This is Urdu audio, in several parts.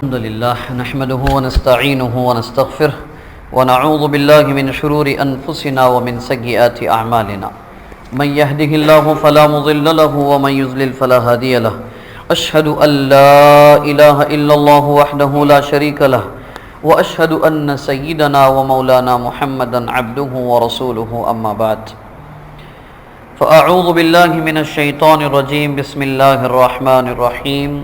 الحمد لله نحمده ونستعينه ونستغفره ونعوذ بالله من شرور أنفسنا ومن سيئات أعمالنا من يهده الله فلا مضل له ومن يضلل فلا هادي له أشهد أن لا إله إلا الله وحده لا شريك له وأشهد أن سيدنا ومولانا محمدا عبده ورسوله أما بعد فأعوذ بالله من الشيطان الرجيم بسم الله الرحمن الرحيم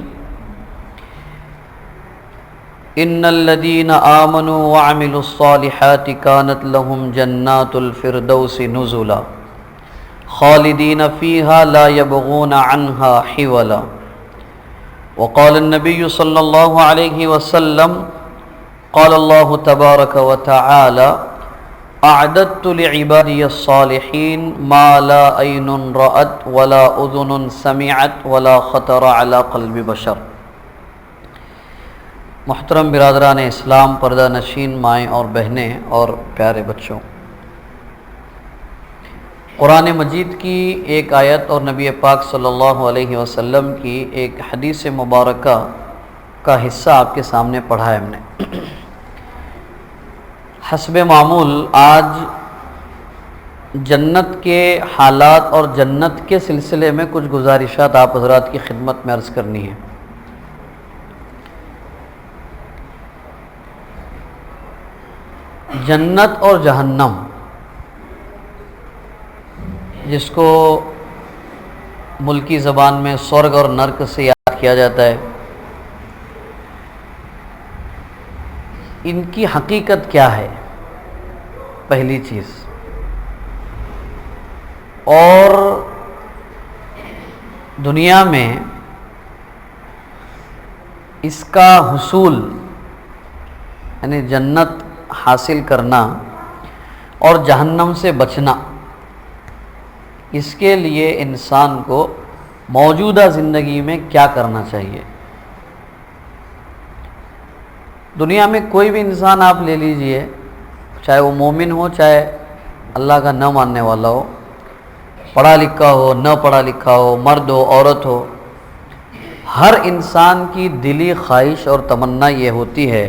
إن الذين آمنوا وعملوا الصالحات كانت لهم جنات الفردوس نزلا خالدين فيها لا يبغون عنها حولا وقال النبي صلى الله عليه وسلم قال الله تبارك وتعالى أعددت لعبادي الصالحين ما لا عين رأت ولا أذن سمعت ولا خطر على قلب بشر۔ محترم برادران اسلام، پردہ نشین مائیں اور بہنیں اور پیارے بچوں، قرآن مجید کی ایک آیت اور نبی پاک صلی اللہ علیہ وسلم کی ایک حدیث مبارکہ کا حصہ آپ کے سامنے پڑھا ہے ہم نے۔ حسب معمول آج جنت کے حالات اور جنت کے سلسلے میں کچھ گزارشات آپ حضرات کی خدمت میں عرض کرنی ہے۔ جنت اور جہنم، جس کو ملکی زبان میں سورگ اور نرک سے یاد کیا جاتا ہے، ان کی حقیقت کیا ہے؟ پہلی چیز، اور دنیا میں اس کا حصول یعنی جنت حاصل کرنا اور جہنم سے بچنا، اس کے لیے انسان کو موجودہ زندگی میں کیا کرنا چاہیے؟ دنیا میں کوئی بھی انسان آپ لے لیجئے، چاہے وہ مومن ہو چاہے اللہ کا نہ ماننے والا ہو، پڑھا لکھا ہو نہ پڑھا لکھا ہو، مرد ہو عورت ہو، ہر انسان کی دلی خواہش اور تمنا یہ ہوتی ہے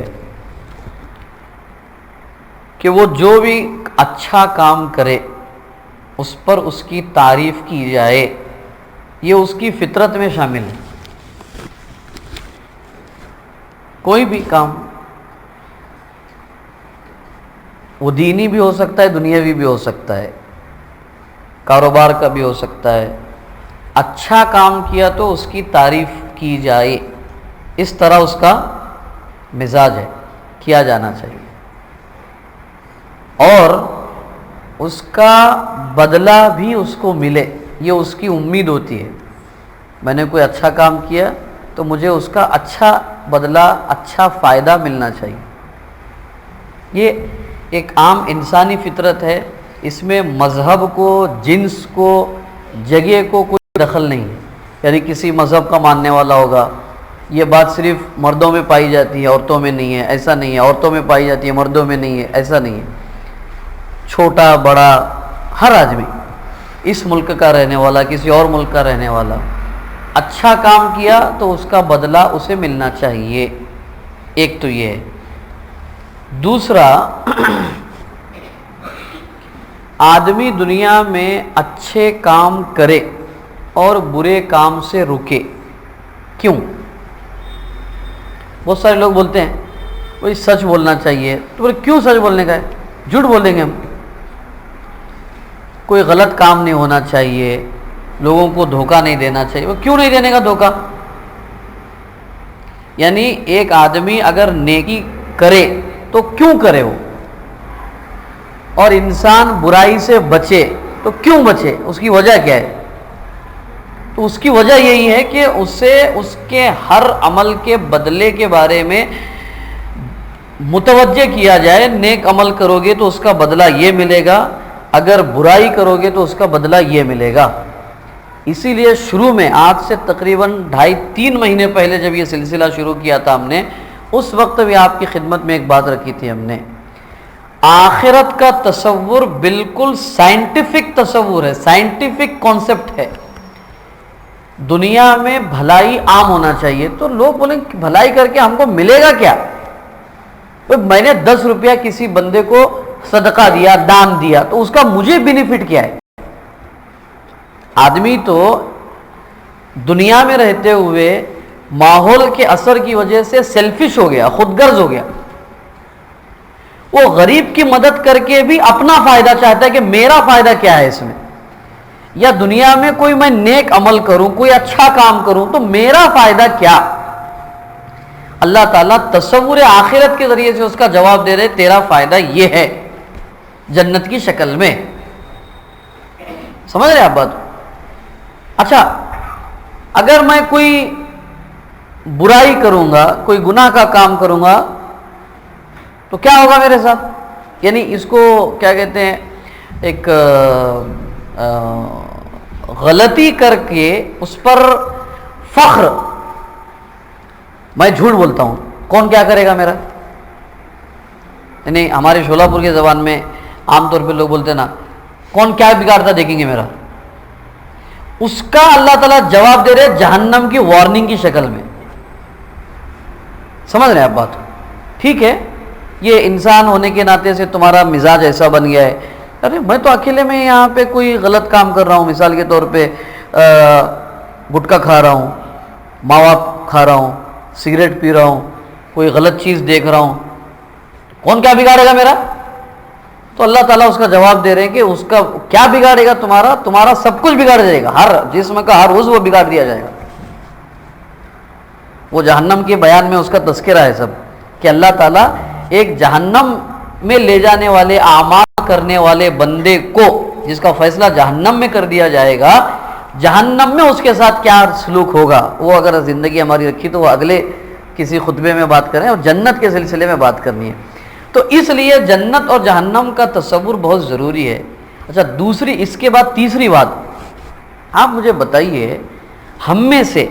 کہ وہ جو بھی اچھا کام کرے اس پر اس کی تعریف کی جائے، یہ اس کی فطرت میں شامل ہے۔ کوئی بھی کام، وہ دینی بھی ہو سکتا ہے، دنیاوی بھی ہو سکتا ہے، کاروبار کا بھی ہو سکتا ہے، اچھا کام کیا تو اس کی تعریف کی جائے، اس طرح اس کا مزاج ہے، کیا جانا چاہیے، اور اس کا بدلہ بھی اس کو ملے، یہ اس کی امید ہوتی ہے۔ میں نے کوئی اچھا کام کیا تو مجھے اس کا اچھا بدلہ، اچھا فائدہ ملنا چاہیے۔ یہ ایک عام انسانی فطرت ہے، اس میں مذہب کو، جنس کو، جگہ کو کوئی دخل نہیں ہے۔ یعنی کسی مذہب کا ماننے والا ہوگا، یہ بات صرف مردوں میں پائی جاتی ہے، عورتوں میں نہیں ہے، ایسا نہیں ہے، عورتوں میں پائی جاتی ہے، مردوں میں نہیں ہے، ایسا نہیں ہے۔ چھوٹا بڑا ہر آدمی، اس ملک کا رہنے والا، کسی اور ملک کا رہنے والا، اچھا کام کیا تو اس کا بدلہ اسے ملنا چاہیے۔ ایک تو یہ ہے۔ دوسرا، آدمی دنیا میں اچھے کام کرے اور برے کام سے رکے۔ کیوں؟ بہت سارے لوگ بولتے ہیں وہی سچ بولنا چاہیے، تو بولے کیوں سچ بولنے کا ہے؟ جھوٹ بولیں گے ہم؟ کوئی غلط کام نہیں ہونا چاہیے، لوگوں کو دھوکہ نہیں دینا چاہیے۔ وہ کیوں نہیں دینے کا دھوکہ؟ یعنی ایک آدمی اگر نیکی کرے تو کیوں کرے وہ، اور انسان برائی سے بچے تو کیوں بچے؟ اس کی وجہ کیا ہے؟ تو اس کی وجہ یہی ہے کہ اسے اس کے ہر عمل کے بدلے کے بارے میں متوجہ کیا جائے۔ نیک عمل کرو گے تو اس کا بدلہ یہ ملے گا، اگر برائی کرو گے تو اس کا بدلہ یہ ملے گا۔ اسی لیے شروع میں، آج سے تقریباً 2.5-3 مہینے پہلے جب یہ سلسلہ شروع کیا تھا ہم نے، اس وقت بھی آپ کی خدمت میں ایک بات رکھی تھی ہم نے۔ آخرت کا تصور بالکل سائنٹیفک تصور ہے، سائنٹیفک کانسیپٹ ہے۔ دنیا میں بھلائی عام ہونا چاہیے، تو لوگ بولیں کہ بھلائی کر کے ہم کو ملے گا کیا؟ میں نے 10 روپیہ کسی بندے کو صدقہ دیا، دان دیا، تو اس کا مجھے بینیفٹ کیا ہے؟ آدمی تو دنیا میں رہتے ہوئے ماحول کے اثر کی وجہ سے سیلفش ہو گیا، خود غرض ہو گیا. وہ غریب کی مدد کر کے بھی اپنا فائدہ چاہتا ہے کہ میرا فائدہ کیا ہے اس میں، یا دنیا میں کوئی میں نیک عمل کروں، کوئی اچھا کام کروں تو میرا فائدہ کیا؟ اللہ تعالیٰ تصور آخرت کے ذریعے سے اس کا جواب دے رہے، تیرا فائدہ یہ ہے جنت کی شکل میں. سمجھ رہے آپ بات؟ اچھا، اگر میں کوئی برائی کروں گا، کوئی گناہ کا کام کروں گا تو کیا ہوگا میرے ساتھ؟ یعنی اس کو کیا کہتے ہیں، ایک غلطی کر کے اس پر فخر. میں جھوٹ بولتا ہوں، کون کیا کرے گا میرا؟ یعنی ہمارے شولہ پور کی زبان میں عام طور پہ لوگ بولتے ہیں نا، کون کیا بگاڑتا دیکھیں گے میرا. اس کا اللہ تعالیٰ جواب دے رہے جہنم کی وارننگ کی شکل میں. سمجھ رہے ہیں آپ بات؟ ٹھیک ہے، یہ انسان ہونے کے ناطے سے تمہارا مزاج ایسا بن گیا ہے. ارے میں تو اکیلے میں یہاں پہ کوئی غلط کام کر رہا ہوں، مثال کے طور پہ گٹکا کھا رہا ہوں، ماوا کھا رہا ہوں، سگریٹ پی رہا ہوں، کوئی غلط چیز دیکھ رہا ہوں، کون کیا بگاڑے گا میرا؟ تو اللہ تعالیٰ اس کا جواب دے رہے ہیں کہ اس کا کیا بگاڑے گا؟ تمہارا سب کچھ بگاڑ جائے گا، ہر جسم کا ہر عضو بگاڑ دیا جائے گا. وہ جہنم کے بیان میں اس کا تذکرہ ہے سب، کہ اللہ تعالیٰ ایک جہنم میں لے جانے والے اعمال کرنے والے بندے کو، جس کا فیصلہ جہنم میں کر دیا جائے گا، جہنم میں اس کے ساتھ کیا سلوک ہوگا، وہ اگر زندگی ہماری رکھی تو وہ اگلے کسی خطبے میں بات کریں، اور جنت کے سلسلے میں بات کرنی ہے. تو اس لیے جنت اور جہنم کا تصور بہت ضروری ہے. اچھا، دوسری اس کے بعد تیسری بات، آپ مجھے بتائیے، ہم میں سے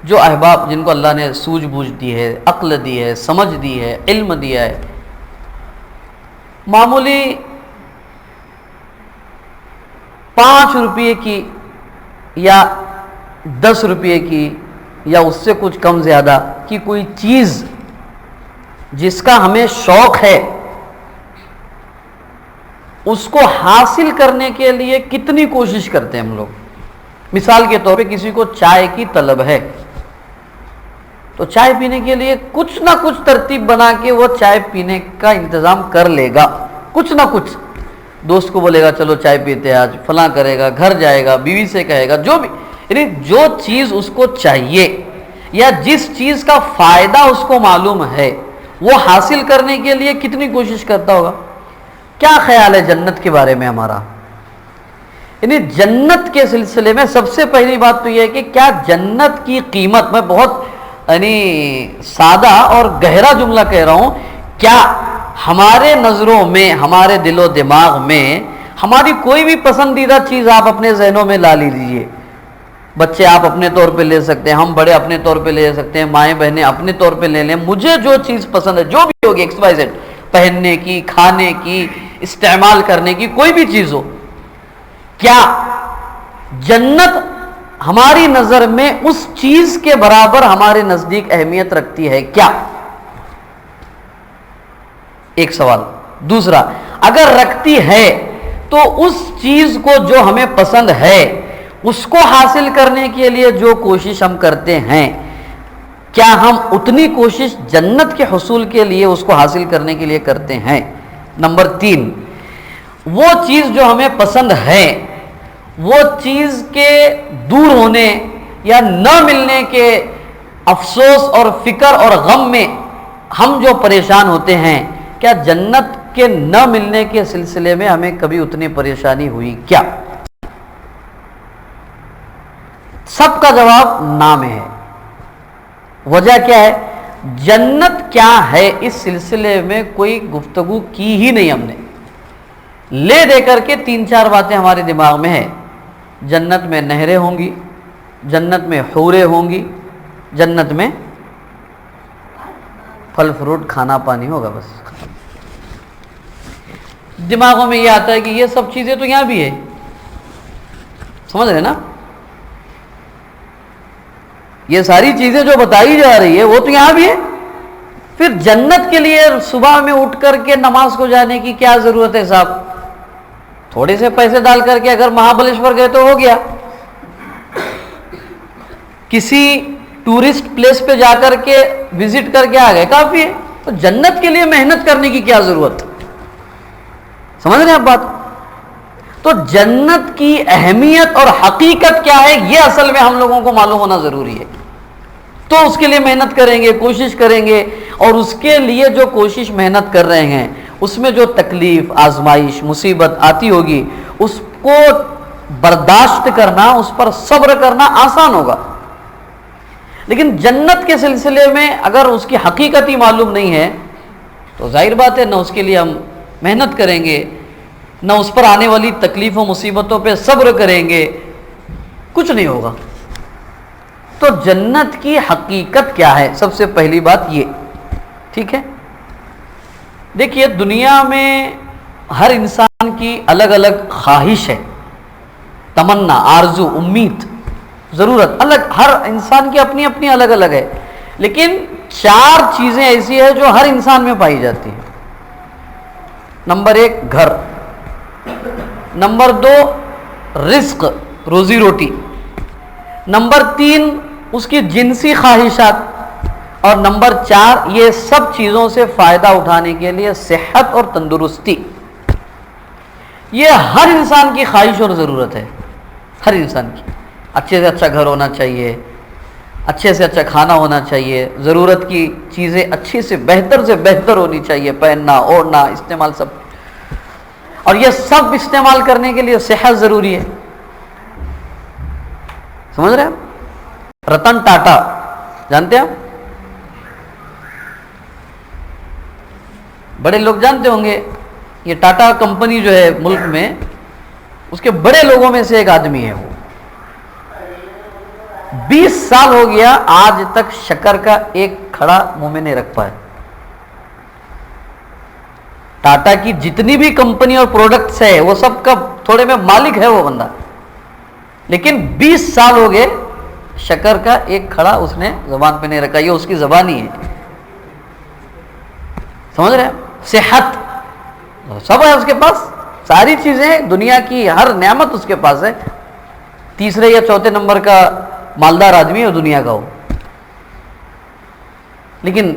جو احباب جن کو اللہ نے سوجھ بوجھ دی ہے، عقل دی ہے، سمجھ دی ہے، علم دیا ہے، معمولی 5 روپے کی یا 10 روپے کی یا اس سے کچھ کم زیادہ کی کوئی چیز جس کا ہمیں شوق ہے، اس کو حاصل کرنے کے لیے کتنی کوشش کرتے ہیں ہم لوگ. مثال کے طور پہ کسی کو چائے کی طلب ہے تو چائے پینے کے لیے کچھ نہ کچھ ترتیب بنا کے وہ چائے پینے کا انتظام کر لے گا. کچھ نہ کچھ دوست کو بولے گا چلو چائے پیتے ہیں آج، فلاں کرے گا، گھر جائے گا، بیوی سے کہے گا، جو بھی، یعنی جو چیز اس کو چاہیے یا جس چیز کا فائدہ اس کو معلوم ہے وہ حاصل کرنے کے لیے کتنی کوشش کرتا ہوگا. کیا خیال ہے جنت کے بارے میں ہمارا؟ یعنی جنت کے سلسلے میں سب سے پہلی بات تو یہ ہے کہ کیا جنت کی قیمت، میں بہت سادہ اور گہرا جملہ کہہ رہا ہوں، کیا ہمارے نظروں میں، ہمارے دل و دماغ میں ہماری کوئی بھی پسندیدہ چیز آپ اپنے ذہنوں میں لا لیجیے. بچے آپ اپنے طور پہ لے سکتے ہیں، ہم بڑے اپنے طور پہ لے سکتے ہیں، مائیں بہنیں اپنے طور پہ لے لیں. مجھے جو چیز پسند ہے، جو بھی ہوگی ایکس وائی زیڈ، پہننے کی، کھانے کی، استعمال کرنے کی، کوئی بھی چیز ہو، کیا جنت ہماری نظر میں اس چیز کے برابر ہمارے نزدیک اہمیت رکھتی ہے کیا؟ ایک سوال. دوسرا، اگر رکھتی ہے تو اس چیز کو جو ہمیں پسند ہے اس کو حاصل کرنے کے لیے جو کوشش ہم کرتے ہیں، کیا ہم اتنی کوشش جنت کے حصول کے لیے، اس کو حاصل کرنے کے لیے کرتے ہیں؟ نمبر 3، وہ چیز جو ہمیں پسند ہے، وہ چیز کے دور ہونے یا نہ ملنے کے افسوس اور فکر اور غم میں ہم جو پریشان ہوتے ہیں، کیا جنت کے نہ ملنے کے سلسلے میں ہمیں کبھی اتنی پریشانی ہوئی کیا؟ سب کا جواب نام ہے. وجہ کیا ہے؟ جنت کیا ہے اس سلسلے میں کوئی گفتگو کی ہی نہیں ہم نے. لے دے کر کے 3-4 باتیں ہمارے دماغ میں ہیں. جنت میں نہریں ہوں گی، جنت میں حوریں ہوں گی، جنت میں پھل فروٹ کھانا پانی ہوگا. بس دماغوں میں یہ آتا ہے کہ یہ سب چیزیں تو یہاں بھی ہے. سمجھ رہے نا؟ یہ ساری چیزیں جو بتائی جا رہی ہے وہ تو یہاں بھی ہے. پھر جنت کے لیے صبح میں اٹھ کر کے نماز کو جانے کی کیا ضرورت ہے صاحب؟ تھوڑے سے پیسے ڈال کر کے اگر مہابلیشور گئے تو ہو گیا. کسی ٹورسٹ پلیس پہ جا کر کے وزٹ کر کے آ گئے کافی ہے. تو جنت کے لیے محنت کرنے کی کیا ضرورت؟ سمجھ رہے ہیں آپ بات؟ تو جنت کی اہمیت اور حقیقت کیا ہے یہ اصل میں ہم لوگوں کو معلوم ہونا ضروری ہے. تو اس کے لیے محنت کریں گے, کوشش کریں گے, اور اس کے لیے جو کوشش محنت کر رہے ہیں اس میں جو تکلیف, آزمائش, مصیبت آتی ہوگی اس کو برداشت کرنا, اس پر صبر کرنا آسان ہوگا. لیکن جنت کے سلسلے میں اگر اس کی حقیقت ہی معلوم نہیں ہے تو ظاہر بات ہے نہ اس کے لیے ہم محنت کریں گے, نہ اس پر آنے والی تکلیف و مصیبتوں پہ صبر کریں گے, کچھ نہیں ہوگا. تو جنت کی حقیقت کیا ہے؟ سب سے پہلی بات یہ, ٹھیک ہے. دیکھیے دنیا میں ہر انسان کی الگ الگ خواہش ہے, تمنا, آرزو, امید, ضرورت الگ, ہر انسان کی اپنی اپنی الگ الگ ہے. لیکن 4 چیزیں ایسی ہیں جو ہر انسان میں پائی جاتی ہیں. نمبر 1 گھر, نمبر 2 رزق, روزی روٹی, نمبر 3 اس کی جنسی خواہشات, اور نمبر 4 یہ سب چیزوں سے فائدہ اٹھانے کے لیے صحت اور تندرستی. یہ ہر انسان کی خواہش اور ضرورت ہے, ہر انسان کی. اچھے سے اچھا گھر ہونا چاہیے, اچھے سے اچھا کھانا ہونا چاہیے, ضرورت کی چیزیں اچھی سے بہتر ہونی چاہیے, پہننا, اوڑھنا, استعمال سب. اور یہ سب استعمال کرنے کے لیے صحت ضروری ہے. سمجھ رہے ہیں؟ رتن ٹاٹا جانتے ہیں آپ؟ بڑے لوگ جانتے ہوں گے. یہ ٹاٹا کمپنی جو ہے ملک میں, اس کے بڑے لوگوں میں سے ایک آدمی ہے. وہ 20 سال ہو گیا آج تک شکر کا ایک کھڑا منہ میں نہیں رکھ پایا. ٹاٹا کی جتنی بھی کمپنی اور پروڈکٹس ہے وہ سب کا تھوڑے میں مالک ہے وہ بندہ, لیکن 20 سال ہو گئے شکر کا ایک کھڑا اس نے زبان پہ نہیں رکھا. یہ اس کی زبان ہی ہے. سمجھ رہے ہیں؟ صحت سب ہے اس کے پاس, ساری چیزیں, دنیا کی ہر نعمت اس کے پاس ہے. تیسرے یا چوتھے نمبر کا مالدار آدمی ہے دنیا کا وہ, لیکن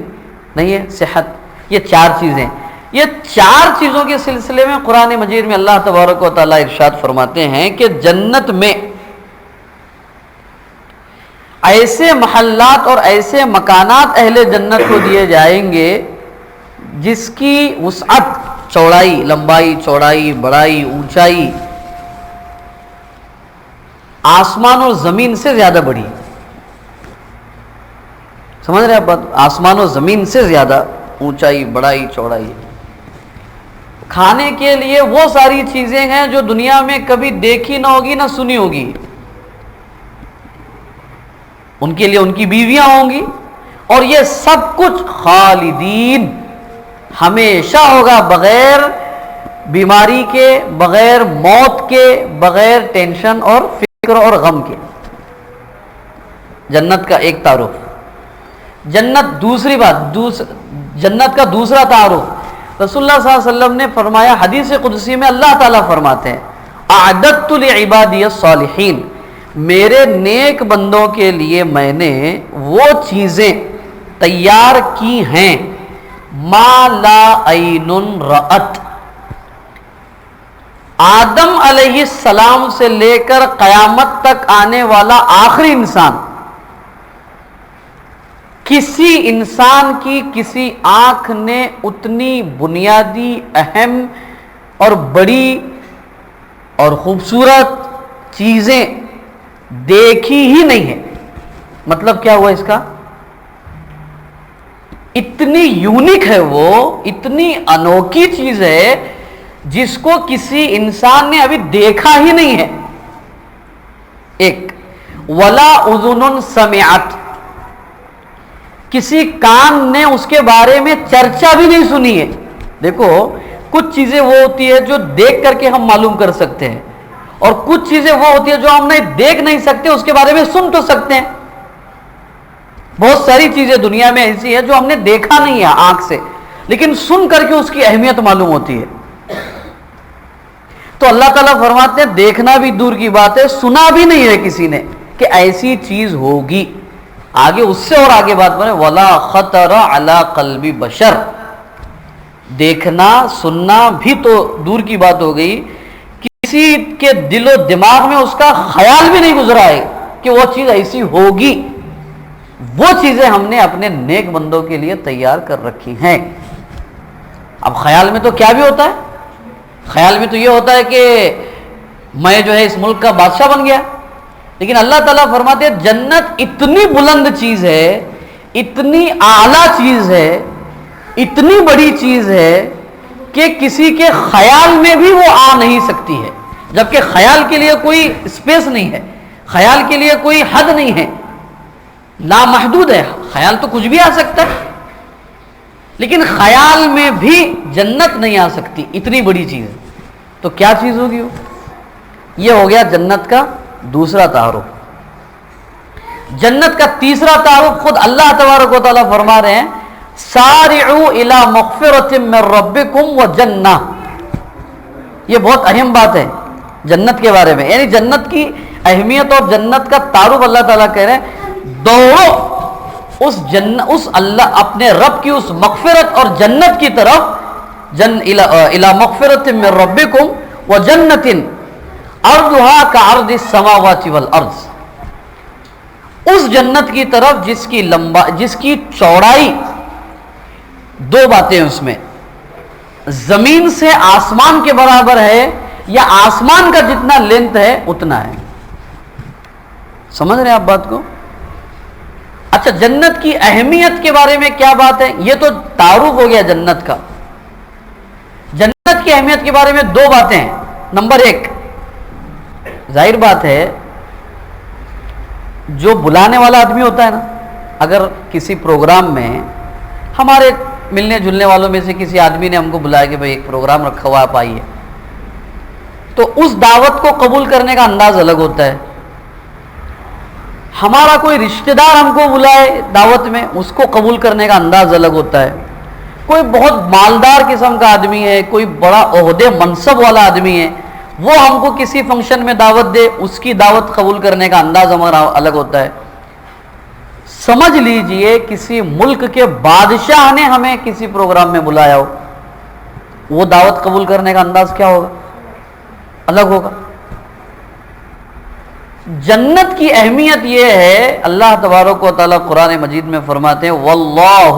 نہیں ہے صحت. یہ 4 چیزیں, یہ 4 چیزوں کے سلسلے میں قرآن مجید میں اللہ تبارک و تعالیٰ ارشاد فرماتے ہیں کہ جنت میں ایسے محلات اور ایسے مکانات اہل جنت کو دیے جائیں گے جس کی وسعت, چوڑائی, لمبائی, چوڑائی, بڑائی, اونچائی آسمان اور زمین سے زیادہ بڑی. سمجھ رہے ہیں آپ بات؟ آسمان اور زمین سے زیادہ اونچائی, بڑائی, چوڑائی. کھانے کے لیے وہ ساری چیزیں ہیں جو دنیا میں کبھی دیکھی نہ ہوگی نہ سنی ہوگی. ان کے لیے ان کی بیویاں ہوں گی, اور یہ سب کچھ خالدین, ہمیشہ ہوگا, بغیر بیماری کے, بغیر موت کے, بغیر ٹینشن اور فکر اور غم کے. جنت کا ایک تعارف. جنت, دوسری بات, جنت کا دوسرا تعارف, رسول اللہ صلی اللہ علیہ وسلم نے فرمایا, حدیث قدسی میں اللہ تعالیٰ فرماتے ہیں, اعددت لعبادی الصالحین, میرے نیک بندوں کے لیے میں نے وہ چیزیں تیار کی ہیں ما لا عین رأت. آدم علیہ السلام سے لے کر قیامت تک آنے والا آخری انسان, کسی انسان کی کسی آنکھ نے اتنی بنیادی, اہم اور بڑی اور خوبصورت چیزیں دیکھی ہی نہیں ہے. مطلب کیا ہوا اس کا؟ اتنی یونیک ہے وہ, اتنی انوکھی چیز ہے جس کو کسی انسان نے ابھی دیکھا ہی نہیں ہے. ایک ولا اذن سمعت, کسی کان نے اس کے بارے میں چرچا بھی نہیں سنی ہے. دیکھو کچھ چیزیں وہ ہوتی ہے جو دیکھ کر کے ہم معلوم کر سکتے ہیں, اور کچھ چیزیں وہ ہوتی ہے جو ہم نہیں دیکھ نہیں سکتے, اس کے بارے میں سن تو سکتے ہیں. بہت ساری چیزیں دنیا میں ایسی ہیں جو ہم نے دیکھا نہیں ہے آنکھ سے، لیکن سن کر کے اس کی اہمیت معلوم ہوتی ہے. تو اللہ تعالیٰ فرماتے ہیں دیکھنا بھی دور کی بات ہے، سنا بھی نہیں ہے کسی نے کہ ایسی چیز ہوگی. آگے اس سے اور آگے بات بنے وَلَا خَطَرَ عَلَىٰ قَلْبِ بَشَرٍ. دیکھنا سننا بھی تو دور کی بات ہو گئی، کسی کے دل و دماغ میں اس کا خیال بھی نہیں گزرا ہے کہ وہ چیز ایسی ہوگی. وہ چیزیں ہم نے اپنے نیک بندوں کے لیے تیار کر رکھی ہیں. اب خیال میں تو کیا بھی ہوتا ہے، خیال میں تو یہ ہوتا ہے کہ میں جو ہے اس ملک کا بادشاہ بن گیا، لیکن اللہ تعالیٰ فرماتے ہیں جنت اتنی بلند چیز ہے، اتنی اعلیٰ چیز ہے، اتنی بڑی چیز ہے کہ کسی کے خیال میں بھی وہ آ نہیں سکتی ہے. جبکہ خیال کے لیے کوئی اسپیس نہیں ہے، خیال کے لیے کوئی حد نہیں ہے، لامحدود ہے. خیال تو کچھ بھی آ سکتا ہے، لیکن خیال میں بھی جنت نہیں آ سکتی، اتنی بڑی چیز ہے. تو کیا چیز ہوگی وہ؟ یہ ہو گیا جنت کا دوسرا تعارف. جنت کا تیسرا تعارف خود اللہ تبارک و تعالیٰ فرما رہے ہیں سارعوا الی مغفرۃ من ربکم وجنہ. یہ بہت اہم بات ہے جنت کے بارے میں، یعنی جنت کی اہمیت اور جنت کا تعارف اللہ تعالیٰ کہہ رہے ہیں دوڑو اس اللہ اپنے رب کی اس مغفرت اور جنت کی طرف، الی مغفرۃ من ربکم وجنۃ ارضھا کعرض السماوات والارض. اس جنت کی طرف جس کی چوڑائی، دو باتیں اس میں، زمین سے آسمان کے برابر ہے یا آسمان کا جتنا لینتھ ہے اتنا ہے. سمجھ رہے ہیں آپ بات کو؟ اچھا جنت کی اہمیت کے بارے میں کیا بات ہے؟ یہ تو تعارف ہو گیا جنت کا. جنت کی اہمیت کے بارے میں دو باتیں ہیں. نمبر ایک، ظاہر بات ہے جو بلانے والا آدمی ہوتا ہے نا، اگر کسی پروگرام میں ہمارے ملنے جلنے والوں میں سے کسی آدمی نے ہم کو بلایا کہ بھئی ایک پروگرام رکھا ہوا آپ آئیے، تو اس دعوت کو قبول کرنے کا انداز الگ ہوتا ہے. ہمارا کوئی رشتہ دار ہم کو بلائے دعوت میں، اس کو قبول کرنے کا انداز الگ ہوتا ہے. کوئی بہت مالدار قسم کا آدمی ہے، کوئی بڑا عہدے منصب والا آدمی ہے، وہ ہم کو کسی فنکشن میں دعوت دے، اس کی دعوت قبول کرنے کا انداز ہمارا الگ ہوتا ہے. سمجھ لیجئے کسی ملک کے بادشاہ نے ہمیں کسی پروگرام میں بلایا ہو، وہ دعوت قبول کرنے کا انداز کیا ہوگا؟ الگ ہوگا. جنت کی اہمیت یہ ہے، اللہ تبارک و تعالیٰ قرآن مجید میں فرماتے ہیں واللہ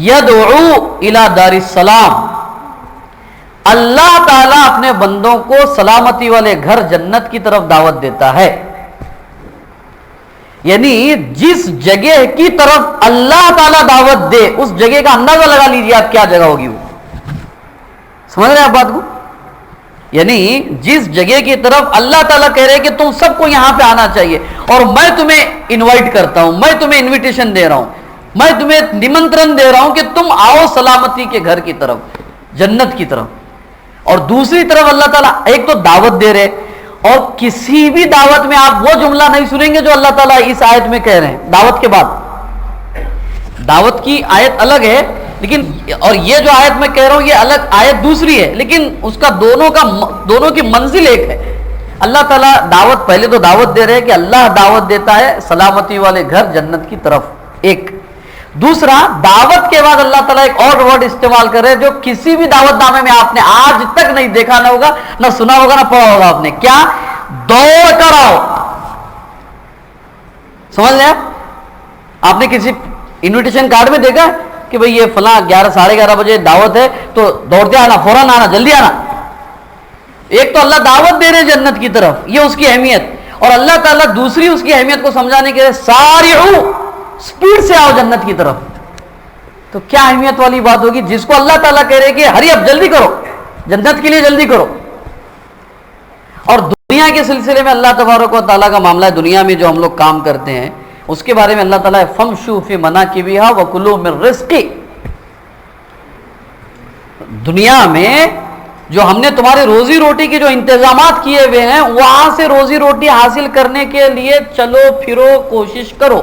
یدعو الی دار السلام. اللہ تعالیٰ اپنے بندوں کو سلامتی والے گھر جنت کی طرف دعوت دیتا ہے. یعنی جس جگہ کی طرف اللہ تعالیٰ دعوت دے اس جگہ کا اندازہ لگا لیجیے آپ کیا جگہ ہوگی وہ. سمجھ رہے ہیں آپ بات کو؟ یعنی جس جگہ کی طرف اللہ تعالیٰ کہہ رہے کہ تم سب کو یہاں پہ آنا چاہیے اور میں تمہیں انوائٹ کرتا ہوں، میں تمہیں انویٹیشن دے رہا ہوں، میں تمہیں نمنترن دے رہا ہوں کہ تم آؤ سلامتی کے گھر کی طرف، جنت کی طرف. اور دوسری طرف اللہ تعالیٰ ایک تو دعوت دے رہے، اور کسی بھی دعوت میں آپ وہ جملہ نہیں سنیں گے جو اللہ تعالیٰ اس آیت میں کہہ رہے ہیں. دعوت کے بعد دعوت کی آیت الگ ہے، لیکن اور یہ جو آیت میں کہہ رہا ہوں یہ الگ آیت دوسری ہے، لیکن اس کا دونوں کی منزل ایک ہے. اللہ تعالیٰ دعوت، پہلے تو دعوت دے رہے ہیں کہ اللہ دعوت دیتا ہے سلامتی والے گھر جنت کی طرف، ایک. دوسرا دعوت کے بعد اللہ تعالیٰ ایک اور ورڈ استعمال کر رہے جو کسی بھی دعوت نامے میں آپ نے آج تک نہیں دیکھا نہ ہوگا، نہ سنا ہوگا، نہ پڑھا ہوگا آپ نے. کیا؟ دوڑ کر آؤ. سمجھ لیں آپ نے کسی انویٹیشن کارڈ میں دیکھا کہ بھئی یہ فلاں 11 بجے دعوت ہے تو دوڑتے آنا، فوراً آنا، جلدی آنا. ایک تو اللہ دعوت دے رہے جنت کی طرف، یہ اس کی اہمیت، اور اللہ تعالیٰ دوسری اس کی اہمیت کو سمجھانے کے لیے سارعوا، سپیڈ سے آؤ جنت کی طرف. تو کیا اہمیت والی بات ہوگی جس کو اللہ تعالیٰ کہہ رہے کہ ہری اب جلدی کرو، جنت کے لیے جلدی کرو. اور دنیا کے سلسلے میں اللہ تبارک و تعالیٰ کا معاملہ ہے، دنیا میں جو ہم لوگ کام کرتے ہیں اس کے بارے میں اللہ تعالیٰ فَمْشُوا فِي مَنَاكِبِهَا وَكُلُوا مِن رِزْقِهِ. دنیا میں جو ہم نے تمہارے روزی روٹی کے جو انتظامات کیے ہوئے ہیں وہاں سے روزی روٹی حاصل کرنے کے لیے چلو پھرو، کوشش کرو.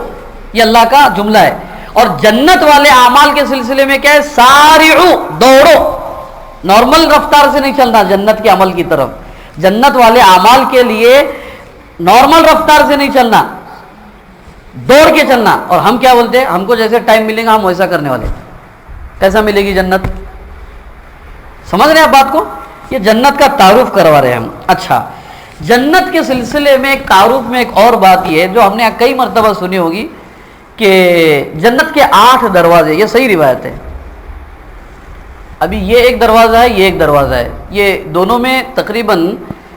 یہ اللہ کا جملہ ہے. اور جنت والے اعمال کے سلسلے میں کیا ہے؟ سارعو، دوڑو. نارمل رفتار سے نہیں چلنا جنت کے عمل کی طرف. جنت والے اعمال کے لیے نارمل رفتار سے نہیں چلنا، دوڑ کے چلنا. اور ہم کیا بولتے ہیں؟ ہم کو جیسے ٹائم ملے گا ہم ویسا کرنے والے. کیسا ملے گی جنت؟ سمجھ رہے ہیں آپ بات کو؟ یہ جنت کا تعارف کروا رہے ہیں ہم. اچھا، جنت کے سلسلے میں ایک تعارف میں ایک اور بات یہ ہے جو ہم نے کئی مرتبہ سنی ہوگی کہ جنت کے 8 دروازے. یہ صحیح روایت ہے. ابھی یہ ایک دروازہ ہے، یہ ایک دروازہ ہے، یہ دونوں میں تقریباً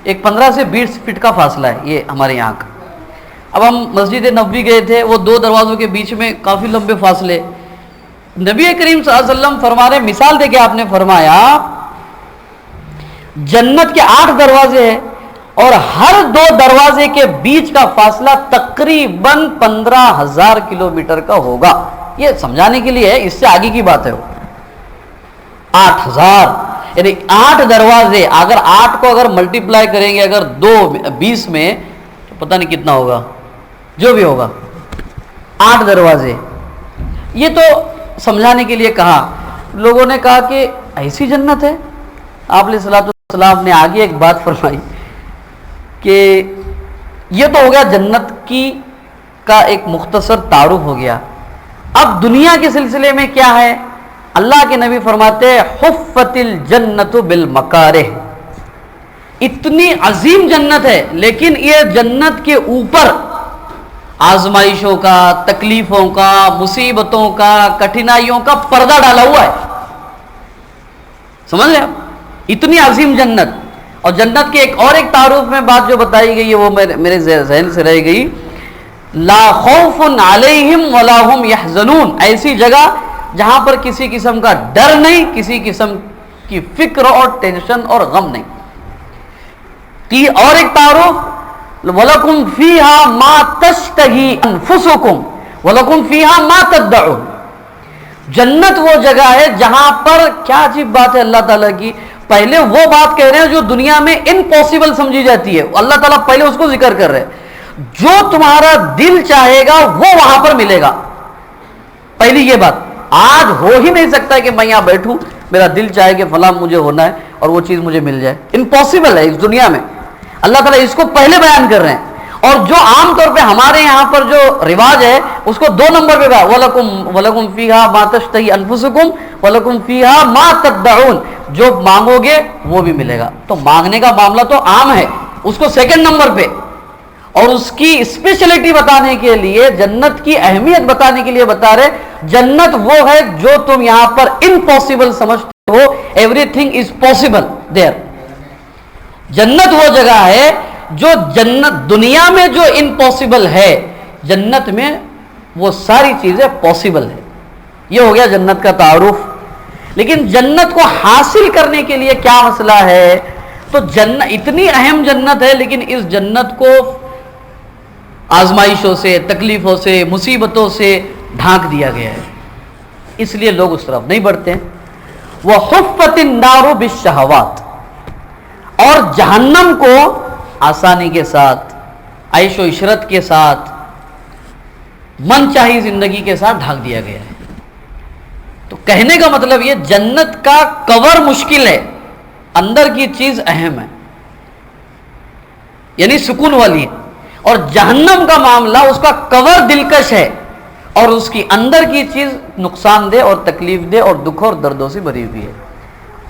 ایک 15 سے 20 فٹ کا فاصلہ ہے یہ ہمارے یہاں کا. اب ہم مسجد نبوی گئے تھے، وہ 2 دروازوں کے بیچ میں کافی لمبے فاصلے. نبی کریم صلی اللہ علیہ وسلم فرما رہے، مثال دے کے آپ نے فرمایا جنت کے 8 دروازے ہیں اور ہر 2 دروازے کے بیچ کا فاصلہ تقریباً 15,000 کلومیٹر کا ہوگا. یہ سمجھانے کے لیے ہے، اس سے آگے کی بات ہے. 8,000 یعنی 8 دروازے. اگر 8 کو اگر ملٹیپلائی کریں گے اگر 20 میں تو پتہ نہیں کتنا ہوگا، جو بھی ہوگا. 8 دروازے. یہ تو سمجھانے کے لیے کہا. لوگوں نے کہا کہ ایسی جنت ہے؟ آپ علیہ الصلوۃ والسلام نے آگے ایک بات فرمائی کہ یہ تو ہو گیا جنت کی کا ایک مختصر تعارف ہو گیا. اب دنیا کے سلسلے میں کیا ہے؟ اللہ کے نبی فرماتے ہیں حفت الجنت بالمکارہ. اتنی عظیم جنت ہے لیکن یہ جنت کے اوپر آزمائشوں کا، تکلیفوں کا، مصیبتوں کا، کٹھنائیوں کا پردہ ڈالا ہوا ہے. سمجھ رہے آپ؟ اتنی عظیم جنت. اور جنت کے ایک تعارف میں بات جو بتائی گئی ہے وہ میرے ذہن سے رہ گئی. لا خوف علیہم ولا هم یحزنون. ایسی جگہ جہاں پر کسی قسم کا ڈر نہیں، کسی قسم کی فکر اور ٹینشن اور غم نہیں. اور ایک تعارف وَلَكُمْ فِيهَا مَا تَشْتَهِي أَنفُسُكُمْ وَلَكُمْ فِيهَا مَا تَدَّعُونَ. جنت وہ جگہ ہے جہاں پر، کیا عجیب بات ہے اللہ تعالیٰ کی، پہلے وہ بات کہہ رہے ہیں جو دنیا میں امپاسبل سمجھی جاتی ہے، اللہ تعالیٰ پہلے اس کو ذکر کر رہے ہیں. جو تمہارا دل چاہے گا وہ وہاں پر ملے گا. پہلی یہ بات. آج ہو ہی نہیں سکتا کہ میں یہاں بیٹھوں، میرا دل چاہے کہ فلاں مجھے ہونا ہے اور وہ چیز مجھے مل جائے. امپاسبل ہے اس دنیا میں. اللہ تعالیٰ اس کو پہلے بیان کر رہے ہیں. اور جو عام طور پہ ہمارے یہاں پر جو رواج ہے اس کو 2 نمبر پہ وَلَكُمْ فِيهَا مَا تَشْتَهِي أَنفُسُكُمْ وَلَكُمْ فِيهَا مَا تَدَّعُونَ. جو مانگو گے وہ بھی ملے گا. تو مانگنے کا معاملہ تو عام ہے، اس کو 2nd نمبر پہ. اور اس کی اسپیشلٹی بتانے کے لیے، جنت کی اہمیت بتانے کے لیے بتا رہے جنت وہ ہے جو تم یہاں پر امپاسبل سمجھتے ہو، everything is possible there. جنت وہ جگہ ہے جو جنت دنیا میں جو امپاسبل ہے جنت میں وہ ساری چیزیں پاسبل ہے. یہ ہو گیا جنت کا تعارف. لیکن جنت کو حاصل کرنے کے لیے کیا مسئلہ ہے؟ تو جنت اتنی اہم جنت ہے لیکن اس جنت کو آزمائشوں سے، تکلیفوں سے، مصیبتوں سے ڈھانک دیا گیا ہے، اس لیے لوگ اس طرف نہیں بڑھتے ہیں. وَحُفَّتِ النَّارُ بِالشَّهَوَاتِ. اور جہنم کو آسانی کے ساتھ، عیش و عشرت کے ساتھ، من چاہی زندگی کے ساتھ ڈھانک دیا گیا ہے. تو کہنے کا مطلب یہ جنت کا کور مشکل ہے، اندر کی چیز اہم ہے، یعنی سکون والی ہے. اور جہنم کا معاملہ اس کا کور دلکش ہے اور اس کی اندر کی چیز نقصان دہ اور تکلیف دہ اور دکھ اور دردوں سے بھری ہوئی ہے.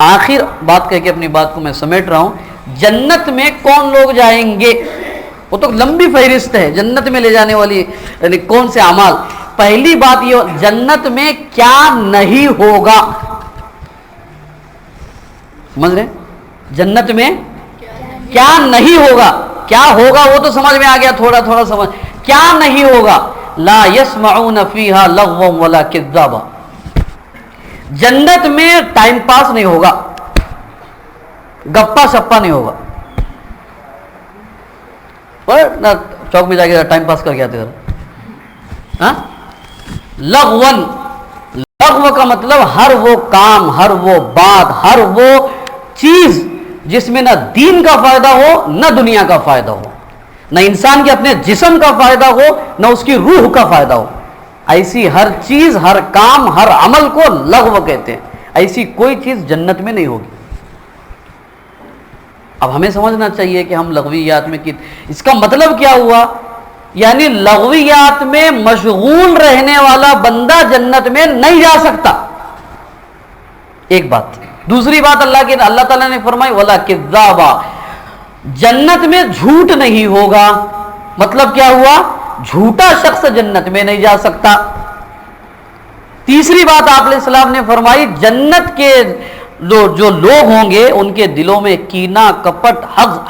آخر بات کہہ کے اپنی بات کو میں سمیٹ رہا ہوں. جنت میں کون لوگ جائیں گے؟ وہ تو لمبی فہرست ہے جنت میں لے جانے والی، یعنی کون سے اعمال. پہلی بات یہ جنت میں کیا نہیں ہوگا. سمجھ رہے؟ جنت میں کیا نہیں ہوگا. کیا ہوگا وہ تو سمجھ میں آ گیا، تھوڑا تھوڑا سمجھ. کیا نہیں ہوگا؟ لا يسمعون فيها لغوا ولا كذابا. جنت میں ٹائم پاس نہیں ہوگا، گپا شپا نہیں ہوگا. چوک میں جا کے ٹائم پاس کر کے آتے ہاں. لغون، لغو کا مطلب ہر وہ کام، ہر وہ بات، ہر وہ چیز جس میں نہ دین کا فائدہ ہو نہ دنیا کا فائدہ ہو، نہ انسان کے اپنے جسم کا فائدہ ہو نہ اس کی روح کا فائدہ ہو. ایسی ہر چیز، ہر کام، ہر عمل کو لغو کہتے ہیں. ایسی کوئی چیز جنت میں نہیں ہوگی. اب ہمیں سمجھنا چاہیے کہ ہم لغویات میں اس کا مطلب کیا ہوا؟ یعنی لغویات میں مشغول رہنے والا بندہ جنت میں نہیں جا سکتا. ایک بات. دوسری بات اللہ تعالیٰ نے فرمائی وَلَا كِذَّابًا، جنت میں جھوٹ نہیں ہوگا. مطلب کیا ہوا؟ جھوٹا شخص جنت میں نہیں جا سکتا. تیسری بات آپ علیہ السلام نے فرمائی جنت کے جو لوگ ہوں گے ان کے دلوں میں کینہ، کپٹ،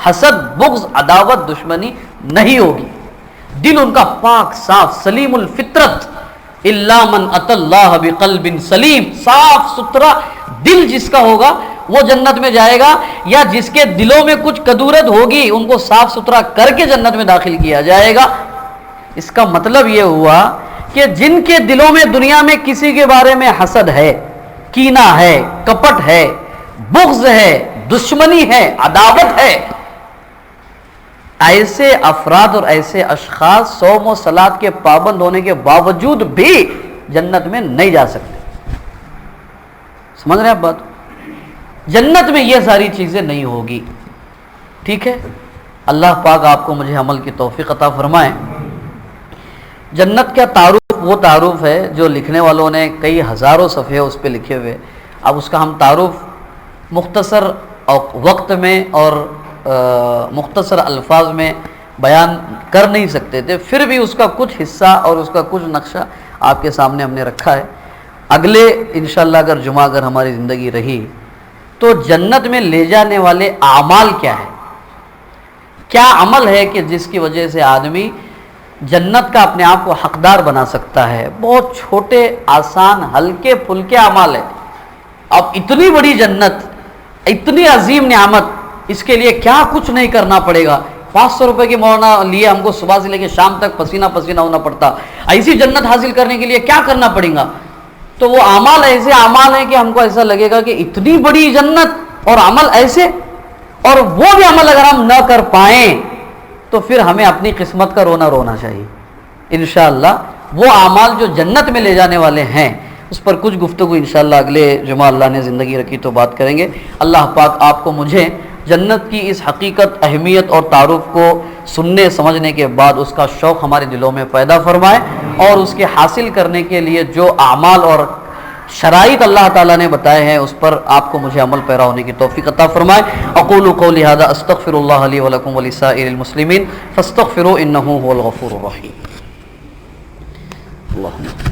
حسد، بغض، عداوت، دشمنی نہیں ہوگی. دل ان کا پاک صاف سلیم الفطرت. الا من اتى اللہ بقلب سلیم، صاف ستھرا دل جس کا ہوگا وہ جنت میں جائے گا، یا جس کے دلوں میں کچھ کدورت ہوگی ان کو صاف ستھرا کر کے جنت میں داخل کیا جائے گا. اس کا مطلب یہ ہوا کہ جن کے دلوں میں دنیا میں کسی کے بارے میں حسد ہے، کینہ ہے، کپٹ ہے، بغض ہے، دشمنی ہے، عداوت ہے، ایسے افراد اور ایسے اشخاص صوم و صلات کے پابند ہونے کے باوجود بھی جنت میں نہیں جا سکتے. سمجھ رہے ہیں آپ بات؟ جنت میں یہ ساری چیزیں نہیں ہوگی. ٹھیک ہے، اللہ پاک آپ کو مجھے عمل کی توفیق عطا فرمائے. جنت کا تعارف وہ تعارف ہے جو لکھنے والوں نے کئی ہزاروں صفحے اس پہ لکھے ہوئے. اب اس کا ہم تعارف مختصر وقت میں اور مختصر الفاظ میں بیان کر نہیں سکتے تھے، پھر بھی اس کا کچھ حصہ اور اس کا کچھ نقشہ آپ کے سامنے ہم نے رکھا ہے. اگلے انشاءاللہ اگر جمعہ اگر ہماری زندگی رہی تو جنت میں لے جانے والے اعمال کیا ہے، کیا عمل ہے کہ جس کی وجہ سے آدمی جنت کا اپنے آپ کو حقدار بنا سکتا ہے. بہت چھوٹے آسان ہلکے پھلکے اعمال ہے. اب اتنی بڑی جنت، اتنی عظیم نعمت، اس کے لیے کیا کچھ نہیں کرنا پڑے گا. 500 روپے کے مولانا لیے ہم کو صبح سے لے کے شام تک پسینہ پسینہ ہونا پڑتا. ایسی جنت حاصل کرنے کے لیے کیا کرنا پڑے گا؟ تو وہ اعمال ایسے اعمال ہیں کہ ہم کو ایسا لگے گا کہ اتنی بڑی جنت اور عمل ایسے، اور وہ بھی عمل اگر ہم نہ کر پائیں تو پھر ہمیں اپنی قسمت کا رونا چاہیے. انشاءاللہ وہ اعمال جو جنت میں لے جانے والے ہیں اس پر کچھ گفتگو انشاءاللہ اگلے جمعہ اللہ نے زندگی رکھی تو بات کریں گے. اللہ پاک آپ کو مجھے جنت کی اس حقیقت، اہمیت اور تعارف کو سننے سمجھنے کے بعد اس کا شوق ہمارے دلوں میں پیدا فرمائے، اور اس کے حاصل کرنے کے لیے جو اعمال اور شرائط اللہ تعالیٰ نے بتائے ہیں اس پر آپ کو مجھے عمل پیرا ہونے کی توفیق عطا فرمائے. اقول قولی ھذا استغفر اللہ لی ولکم ولسائر المسلمین فاستغفروا انہ هو الغفور الرحیم. اللہم